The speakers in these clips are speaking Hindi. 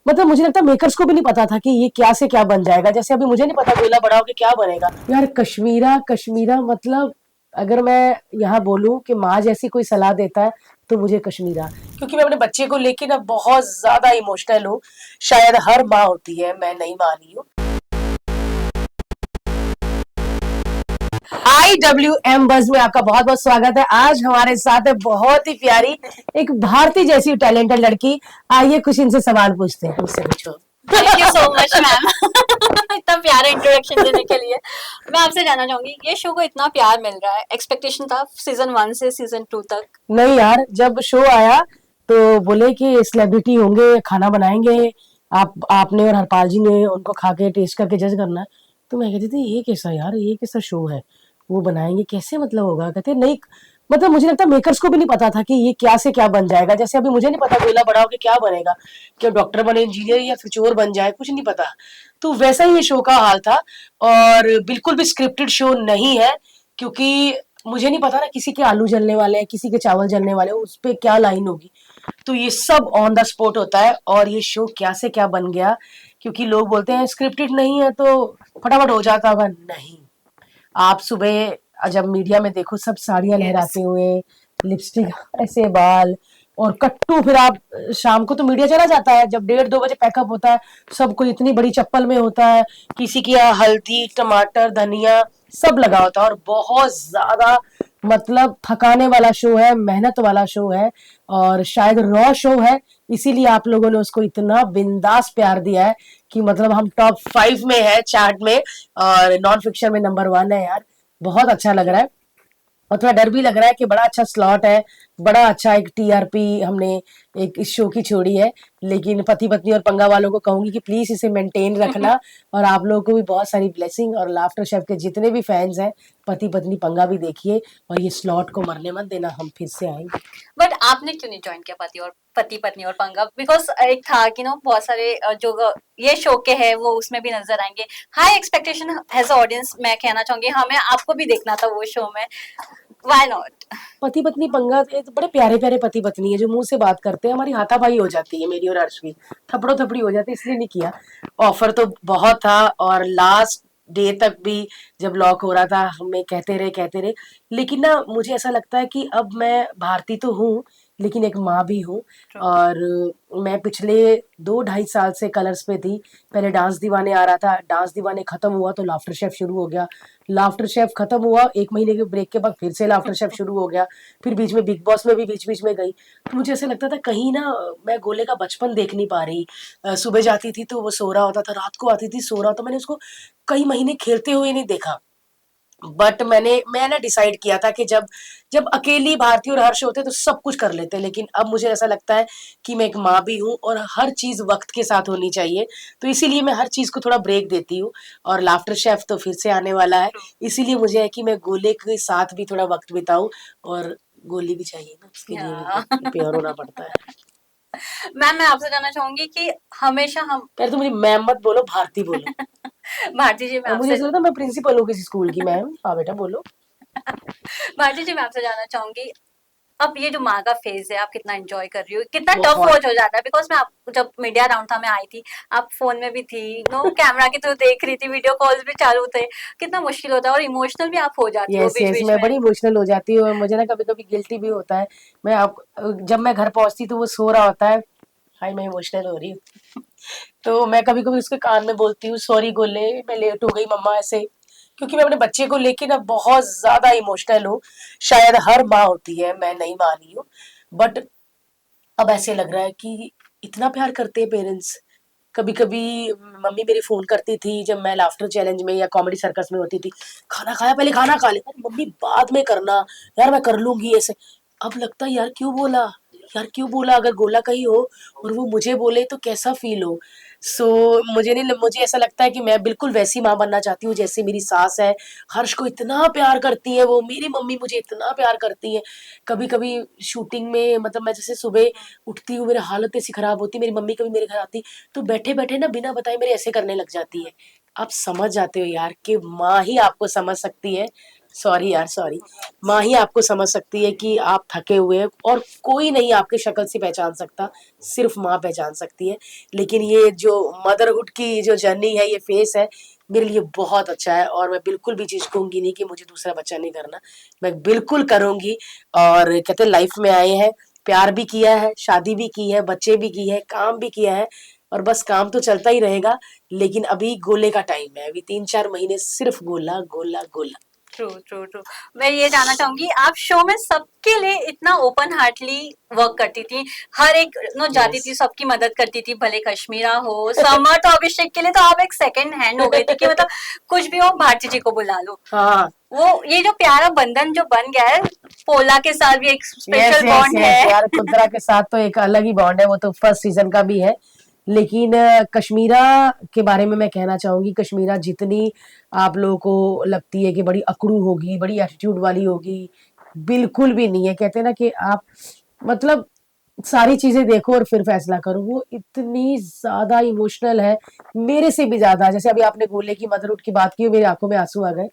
मतलब मुझे लगता है मेकर्स को भी नहीं पता था कि ये क्या से क्या बन जाएगा। जैसे अभी मुझे नहीं पता गोला बड़ा होके क्या बनेगा यार। कश्मीरा कश्मीरा मतलब अगर मैं यहाँ बोलूं कि माँ जैसी कोई सलाह देता है तो मुझे कश्मीरा, क्योंकि मैं अपने बच्चे को लेके ना बहुत ज्यादा इमोशनल हूँ। शायद हर माँ होती है, मैं नहीं मानी हूँ। IWM बज़ में आपका बहुत बहुत स्वागत है। आज हमारे साथ है बहुत ही प्यारी एक भारती जैसी टैलेंटेड लड़की। आइए कुछ इनसे सवाल पूछते हैं, मुझसे पूछो। Thank you so much ma'am इतना प्यारा इंट्रोडक्शन देने के लिए। मैं आपसे जानना चाहूंगी, ये शो को इतना प्यार मिल रहा है, एक्सपेक्टेशन था सीज़न 1 से सीज़न 2 तक? नहीं यार, जब शो आया तो बोले कि सेलिब्रिटी होंगे, खाना बनाएंगे, आपने और हरपाल जी ने उनको खा के टेस्ट करके जज करना है। तो मैं कहती थी ये कैसा यार, ये कैसा शो है, वो बनाएंगे कैसे, मतलब होगा। कहते नहीं, मतलब मुझे लगता है मेकर्स को भी नहीं पता था कि ये क्या से क्या बन जाएगा। जैसे अभी मुझे नहीं पता गोला बड़ा होके क्या बनेगा, क्या डॉक्टर बने, इंजीनियर या फिर चोर बन जाए, कुछ नहीं पता। तो वैसा ही ये शो का हाल था। और बिल्कुल भी स्क्रिप्टेड शो नहीं है, क्योंकि मुझे नहीं पता ना किसी के आलू जलने वाले हैं, किसी के चावल जलने वाले हैं, उस पे क्या लाइन होगी। तो ये सब ऑन द स्पॉट होता है। और ये शो क्या से क्या बन गया, क्योंकि लोग बोलते हैं स्क्रिप्टेड नहीं है तो फटाफट हो जाता होगा। नहीं, आप सुबह जब मीडिया में देखो सब साड़ियां यस। लहराते हुए, लिपस्टिक, ऐसे बाल और कट्टू, फिर आप शाम को तो मीडिया चला जाता है जब 1:30-2 बजे पैकअप होता है। सब कोई इतनी बड़ी चप्पल में होता है, किसी के यहाँ हल्दी टमाटर धनिया सब लगा होता है। और बहुत ज्यादा मतलब थकाने वाला शो है, मेहनत वाला शो है, और शायद रॉ शो है। इसीलिए आप लोगों ने उसको इतना बिंदास प्यार दिया है कि मतलब हम टॉप 5 में है चार्ट में, और नॉन फिक्शन में नंबर 1 है यार। बहुत अच्छा लग रहा है। और थोड़ा डर भी लग रहा है कि बड़ा अच्छा स्लॉट है, बड़ा अच्छा एक टीआरपी हमने एक इस शो की छोड़ी है। लेकिन पति पत्नी और पंगा वालों को कहूंगी कि प्लीज इसे मेंटेन रखना। और आप लोगों को भी बहुत सारी ब्लेसिंग, और लाफ्टर शेफ के जितने भी फैंस हैं, पति पत्नी पंगा भी देखिए, और ये स्लॉट को मरने मत देना, हम फिर से आएंगे। बट आपने क्यों नहीं ज्वाइन किया पति पत्नी और पंगा? बिकॉज एक था कि नो बहुत सारे जो ये शो के हैं वो उसमें भी नजर आएंगे। हाई एक्सपेक्टेशन एज ऑडियंस मैं कहना चाहूंगी, हमें आपको भी देखना था वो शो में। Why not? पति पत्नी पंगा, ये तो बड़े प्यारे प्यारे पति पत्नी है जो मुंह से बात करते हैं। हमारी हाथापाई हो जाती है, मेरी और अर्श की थपड़ो थपड़ी हो जाती है, इसलिए नहीं किया। ऑफर तो बहुत था, और लास्ट डे तक भी जब लॉक हो रहा था हमें कहते रहे। लेकिन ना मुझे ऐसा लगता है कि अब मैं भारती तो हूँ, लेकिन एक माँ भी हूँ। और मैं पिछले 2-2.5 साल से कलर्स पे थी। पहले डांस दीवाने आ रहा था, डांस दीवाने खत्म हुआ तो लाफ्टर शेफ शुरू हो गया। लाफ्टर शेफ खत्म हुआ, 1 महीने के ब्रेक के बाद फिर से लाफ्टर शेफ शुरू हो गया। फिर बीच में बिग बॉस में भी बीच बीच में गई। तो मुझे ऐसा लगता था कहीं ना मैं गोले का बचपन देख नहीं पा रही। सुबह जाती थी तो वो सो रहा होता था, रात को आती थी सो रहा होता। मैंने उसको कई महीने खेलते हुए नहीं देखा। बट मैं ना डिसाइड किया था कि जब जब अकेली भारती और हर्ष होते तो सब कुछ कर लेते। लेकिन अब मुझे ऐसा लगता है कि मैं एक माँ भी हूँ, और हर चीज वक्त के साथ होनी चाहिए। तो इसीलिए मैं हर चीज को थोड़ा ब्रेक देती हूँ। और लाफ्टर शेफ तो फिर से आने वाला है, इसीलिए मुझे है कि मैं गोले के साथ भी थोड़ा वक्त बिताऊं। और गोली भी चाहिए ना, उसके लिए भी प्रिपेयर होना पड़ता है। मैम मैं आपसे जानना चाहूंगी कि हमेशा हम यार तुम मुझे मैम मत बोलो, भारती बोलो। भारती जी मैं और मुझे आपसे ऐसा लगता है मैं प्रिंसिपल हूँ किसी स्कूल की। मैम हाँ बेटा बोलो। भारती जी मैं आपसे जानना चाहूंगी, अब ये जो माँ का फेज है आप कितना एंजॉय कर रही हो? कितना टफ बहुत। वॉच हो जाता है? बिकॉज मैं आप जब मीडिया राउंड था मैं आई थी, आप फोन में भी थी, नो कैमरा के थ्रू देख रही थी, वीडियो कॉल्स भी चालू थे। कितना मुश्किल होता है और इमोशनल भी आप हो जाती हो यस बीच यस, बीच मैं में। बड़ी इमोशनल हो जाती हूँ, और मुझे ना कभी कभी गिल्टी भी होता है। मैं आप जब मैं घर पहुंचती तो वो सो रहा होता है। हाय मैं इमोशनल हो रही हूँ। तो मैं कभी कभी उसके कान में बोलती हूँ सॉरी गोले, मैं लेट हो गई मम्मा, ऐसे। क्योंकि मैं अपने बच्चे को लेके ना बहुत ज्यादा इमोशनल हूँ। शायद हर माँ होती है, मैं नहीं मानी हूँ। बट अब ऐसे लग रहा है कि इतना प्यार करते हैं पेरेंट्स। कभी कभी मम्मी मेरी फोन करती थी जब मैं लाफ्टर चैलेंज में या कॉमेडी सर्कस में होती थी, खाना खाया, पहले खाना खा ले। अरे मम्मी बाद में करना, यार मैं कर लूंगी ऐसे। अब लगता है यार क्यों बोला, यार क्यों बोला। अगर गोला कहीं हो और वो मुझे बोले तो कैसा फील हो। सो मुझे नहीं, मुझे ऐसा लगता है कि मैं बिल्कुल वैसी माँ बनना चाहती हूँ जैसे मेरी सास है। हर्ष को इतना प्यार करती है वो, मेरी मम्मी मुझे इतना प्यार करती है। कभी कभी शूटिंग में मतलब मैं जैसे सुबह उठती हूँ, मेरी हालत ऐसी खराब होती है, मेरी मम्मी कभी मेरे घर आती तो बैठे बैठे ना बिना बताए मेरे ऐसे करने लग जाती है। आप समझ जाते हो यार कि माँ ही आपको समझ सकती है। सॉरी यार, सॉरी। माँ ही आपको समझ सकती है कि आप थके हुए हैं, और कोई नहीं आपकी शक्ल से पहचान सकता, सिर्फ माँ पहचान सकती है। लेकिन ये जो मदरहुड की जो जर्नी है, ये फेस है, मेरे लिए बहुत अच्छा है, और मैं बिल्कुल भी झिझकूंगी नहीं कि मुझे दूसरा बच्चा नहीं करना। मैं बिल्कुल करूंगी। और कहते लाइफ में आए हैं, प्यार भी किया है, शादी भी की है, बच्चे भी की है, काम भी किया है, और बस काम तो चलता ही रहेगा। लेकिन अभी गोले का टाइम है, अभी 3-4 महीने सिर्फ गोला गोला गोला। True true true. मैं ये जानना चाहूंगी, आप शो में सबके लिए इतना ओपन हार्टली वर्क करती थी, हर एक नो जाती यस। थी, सबकी मदद करती थी, भले कश्मीरा हो, समर तो अभिषेक के लिए तो आप एक सेकंड हैंड हो गई थी कि मतलब कुछ भी हो भारती जी को बुला लो। हाँ। वो ये जो प्यारा बंधन जो बन गया है, पोला के साथ भी एक yes special yes bond yes है। यार, कुंद्रा के साथ तो एक अलग ही बॉन्ड है, वो तो फर्स्ट सीजन का भी है। लेकिन कश्मीरा के बारे में मैं कहना चाहूंगी, कश्मीरा जितनी आप लोगों को लगती है कि बड़ी अकड़ू होगी, बड़ी एटीट्यूड वाली होगी, बिल्कुल भी नहीं है। कहते हैं ना कि आप मतलब सारी चीजें देखो और फिर फैसला करो। वो इतनी ज्यादा इमोशनल है, मेरे से भी ज्यादा। जैसे अभी आपने गोले की मदरहुड की बात की, मेरी आंखों में आंसू आ गए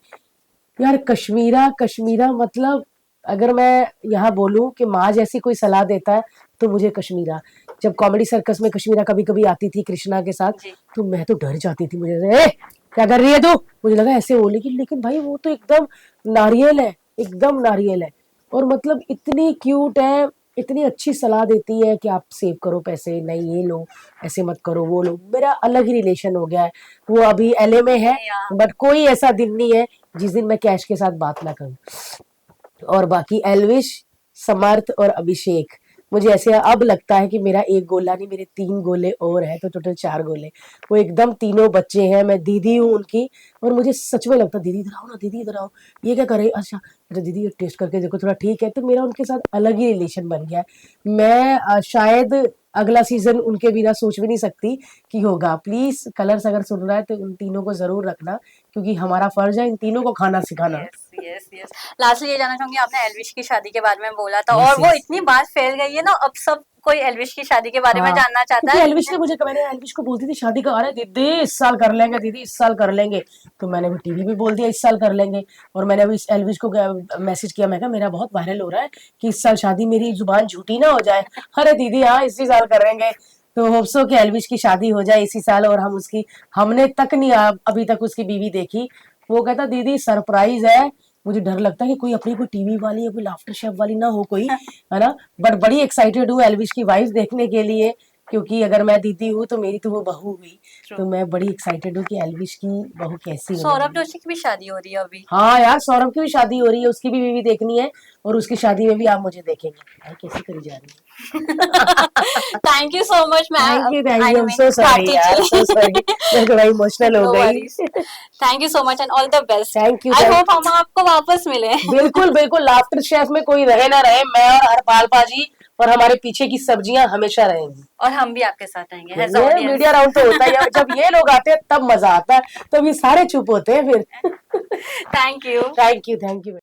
यार। कश्मीरा कश्मीरा मतलब, अगर मैं यहाँ बोलूं कि माँ जैसी कोई सलाह देता है तो मुझे कश्मीरा। जब कॉमेडी सर्कस में कश्मीरा कभी कभी आती थी कृष्णा के साथ, जी। तो मैं तो डर जाती थी। मुझे ए, क्या कर रही है तू, मुझे लगा ऐसे हो, लेकिन भाई वो तो एकदम नारियल है, एकदम नारियल है। और मतलब इतनी क्यूट है, इतनी अच्छी सलाह देती है कि आप सेव करो पैसे, नहीं ये लो, ऐसे मत करो, वो लो। मेरा अलग ही रिलेशन हो गया है। वो अभी एलए में है, या बट कोई ऐसा दिन नहीं है जिस दिन मैं कैश के साथ बात ना करूं। और बाकी एल्विश, समर्थ और अभिषेक, मुझे ऐसे अब लगता है कि मेरा एक गोला नहीं, मेरे 3 गोले और हैं, तो टोटल 4 गोले। वो एकदम तीनों बच्चे हैं, मैं दीदी हूँ उनकी। और मुझे सच में लगता, दीदी इधर आओ ना, दीदी इधर आओ, ये क्या कर रही है, अच्छा अच्छा दीदी टेस्ट करके देखो थोड़ा ठीक है। तो मेरा उनके साथ अलग ही रिलेशन बन गया है। मैं शायद अगला सीजन उनके बिना सोच भी नहीं सकती कि होगा। प्लीज कलर्स अगर सुन रहा है तो उन तीनों को जरूर रखना, क्योंकि हमारा फर्ज है इन तीनों को खाना सिखाना। Yes yes yes. लास्टली ये जानना चाहूंगी, आपने एल्विश की शादी के बारे में बोला था, यस और वो यस। इतनी बात फैल गई है ना, अब सब कोई एल्विश की शादी के बारे में हाँ, जानना चाहता क्योंकि है। एल्विश ने मुझे, मैंने एल्विश को बोलती थी शादी का, अरे दीदी इस साल कर लेंगे, दीदी इस साल कर लेंगे। तो मैंने भी टीवी पे बोल दिया इस साल कर लेंगे। और मैंने अभी एल्विश को मैसेज किया, मैं कहा मेरा बहुत वायरल हो रहा है कि इस साल शादी, मेरी जुबान झूठी ना हो जाए। अरे दीदी हाँ इसी साल करेंगे। तो होप्स हो कि एल्विश की शादी हो जाए इसी साल, और हम उसकी, हमने तक नहीं अभी तक उसकी बीवी देखी। वो कहता दीदी सरप्राइज है, मुझे डर लगता है कि कोई अपनी कोई टीवी वाली या कोई लाफ्टर शेफ वाली ना हो कोई, है ना। बट बड़ी एक्साइटेड हूँ एल्विश की वाइफ देखने के लिए, क्योंकि अगर मैं दीदी हूँ तो मेरी तो वो बहू हुई। ट्रू। तो मैं बड़ी एक्साइटेड हूँ कि एल्विश की बहू कैसी होने सौरभ वाली है। जोशी की भी शादी हो रही है अभी। हाँ यार, सौरभ की भी शादी हो रही है, उसकी भी बीवी देखनी है, और उसकी शादी में भी आप मुझे देखेंगे। भाई कैसी करी जा रही है। Thank you so much ma'am. Thank I you, I am mean so sorry Bharti यार, सो सॉरी। मैं जी। थोड़ा इमोशनल हो नो गई। Worries. Thank you so much and all the best. Thank you, I thank hope हम आपको वापस मिले। बिल्कुल बिल्कुल, लाफ्टर शेफ में कोई रहे ना रहे, मैं और हरपाल पाजी और हमारे पीछे की सब्जियां हमेशा रहेंगी। और हम भी आपके साथ रहेंगे एज ये ऑडियंस। मीडिया राउंड तो होता ही है, जब ये लोग आते हैं तब मजा आता है, तब ये सारे चुप होते हैं फिर। Thank you. Thank you, thank you.